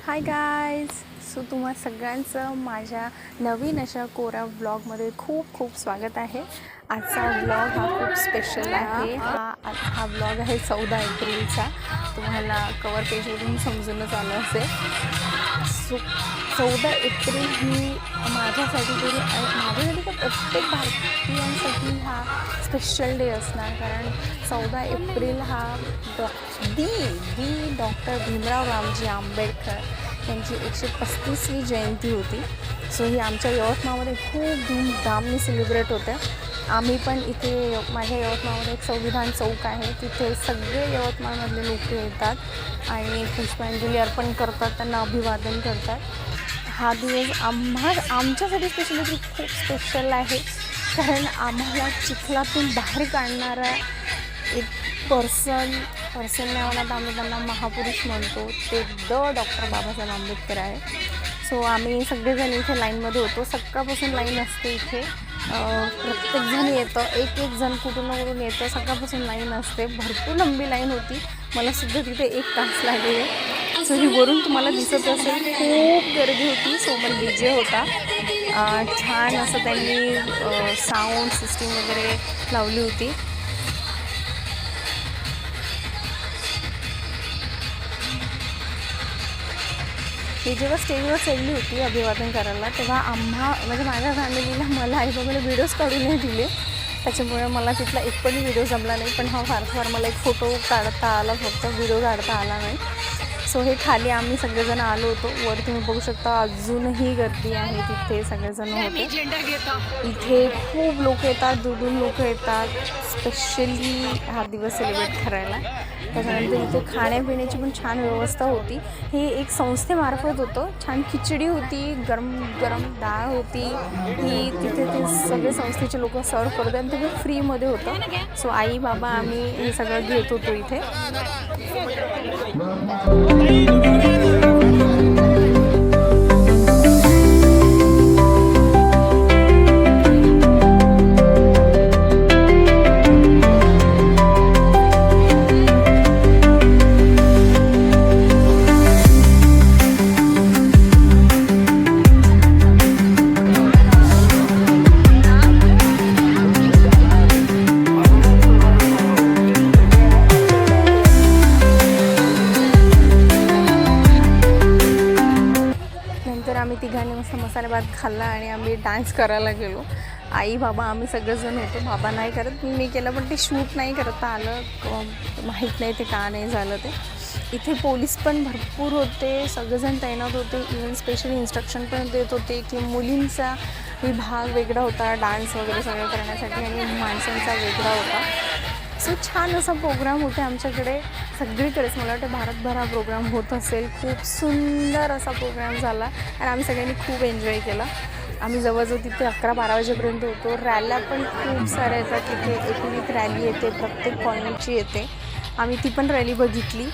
Hi guys. So तुम्हा सगळ्यांचं माझ्या नवीन अशा कोरा ब्लॉगमध्ये खूप खूप स्वागत आहे. आजचा ब्लॉग हा खूप स्पेशल आहे. हा ब्लॉग आहे 14 एप्रिलचा. तुम्हाला कवर पेजवरून समजूनच आलं असेल. सो 14 एप्रिल ही माझ्यासाठी तरी माझ्यासाठी तर प्रत्येक भारतीयांसाठी हा स्पेशल डे असणार. कारण 14 एप्रिल हा डॉक्टर भीमराव रामजी आंबेडकर यांची 135वी जयंती होती. सो ही आमच्या यवतमाळमध्ये खूप धूमधामने सेलिब्रेट होते. आम्ही पण इथे माझ्या यवतमाळमध्ये एक संविधान चौक आहे, तिथे सगळे यवतमाळमधले लोक येतात आणि पुष्पांजली अर्पण करतात, त्यांना अभिवादन करतात. हा दिवस आमच्यासाठी स्पेशली खूप स्पेशल आहे, कारण आम्हाला चिखलातून बाहेर काढणारा एक पर्सन नाही म्हणत, आम्ही त्यांना महापुरुष म्हणतो, ते डॉक्टर बाबासाहेब आंबेडकर आहे. सो आम्ही सगळेजण इथे लाईनमध्ये होतो. सकाळपासून लाईन असते इथे. प्रत्येकजण येतं, एक जण कुठून येतं. सकाळपासून लाईन असते, भरपूर लंबी लाईन होती. मला सुद्धा तिथे 1 तास लागले. सो ही वरून तुम्हाला दिसत असेल, खूप गर्दी होती. सोबत DJ होता. छान असं त्यांनी साऊंड सिस्टीम वगैरे लावली होती. मी जेव्हा स्टेजवर चढली होती अभिवादन करायला, तेव्हा माझ्या फॅमिलीला मला आईबाबाला व्हिडिओज काढून नाही दिले. त्याच्यामुळे मला तिथला एक पण व्हिडिओ जमला नाही. पण फार मला एक फोटो काढता आला, फक्त व्हिडिओ काढता आला नाही. सो हे खाली आम्ही सगळेजण आलो होतो. वर तुम्ही बघू शकता अजूनही गर्दी आहे तिथे. सगळेजण होते इथे. खूप लोक येतात, दूरून लोक येतात स्पेशली हा दिवस सेलिब्रेट करायला. त्याच्यानंतर इथे खाण्यापिण्याची पण छान व्यवस्था होती. हे एक संस्थेमार्फत होतं. छान खिचडी होती, गरम गरम डाळ होती. ही तिथे ते सगळे संस्थेचे लोक सर्व करतात आणि ते फ्रीमध्ये होतं. सो आई बाबा आम्ही हे सगळं घेत होतो इथे. आम्ही तिघांनी मस्त मसाले भात खाल्ला आणि आम्ही डान्स करायला गेलो. आई बाबा आम्ही सगळेजण होतो. बाबा नाही करत, मी केलं, पण ते शूट नाही करता आलं. माहीत नाही ते का नाही झालं ते. इथे पोलीस पण भरपूर होते, सगळेजण तैनात होते. इव्हन स्पेशली इन्स्ट्रक्शन पण देत होते की मुलींचा विभाग वेगळा होता डान्स वगैरे सगळं करण्यासाठी आणि माणसांचा वेगळा होता. सो छान असा प्रोग्राम होता आमच्याकडे. सगळीकडेच मला वाटतं भारतभर हा प्रोग्राम होत असेल. खूप सुंदर असा प्रोग्राम झाला आणि आम्ही सगळ्यांनी खूप एन्जॉय केला. आम्ही जवळजवळ तिथे 11-12 वाजेपर्यंत होतो. रॅल्या पण खूप साऱ्या येतात तिथे. एक रॅली येते, प्रत्येक कॉलनीची येते. आम्ही ती पण रॅली बघितली.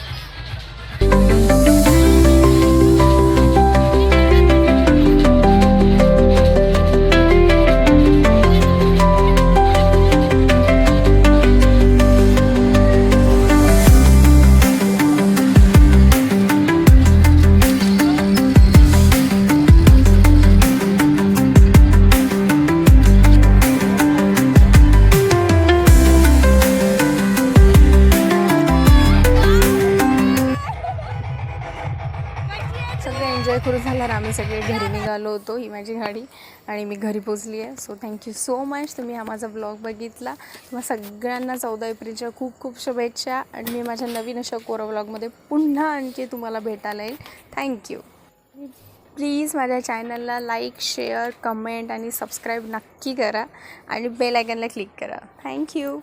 सगळं एन्जॉय करू झाल्यावर आम्ही सगळे घरी निघालो होतो. ही माझी गाडी आणि मी घरी पोचली आहे. सो थँक्यू सो मच, तुम्ही हा माझा ब्लॉग बघितला. तुम्हाला सगळ्यांना 14 एप्रिलच्या खूप खूप शुभेच्छा. आणि मी माझ्या नवीन अशा कोरा ब्लॉगमध्ये पुन्हा आणखी तुम्हाला भेटायला येईल. थँक्यू. प्लीज माझ्या चॅनलला लाईक, शेअर, कमेंट आणि सबस्क्राईब नक्की करा आणि बेल आयकॉनला क्लिक करा. थँक्यू.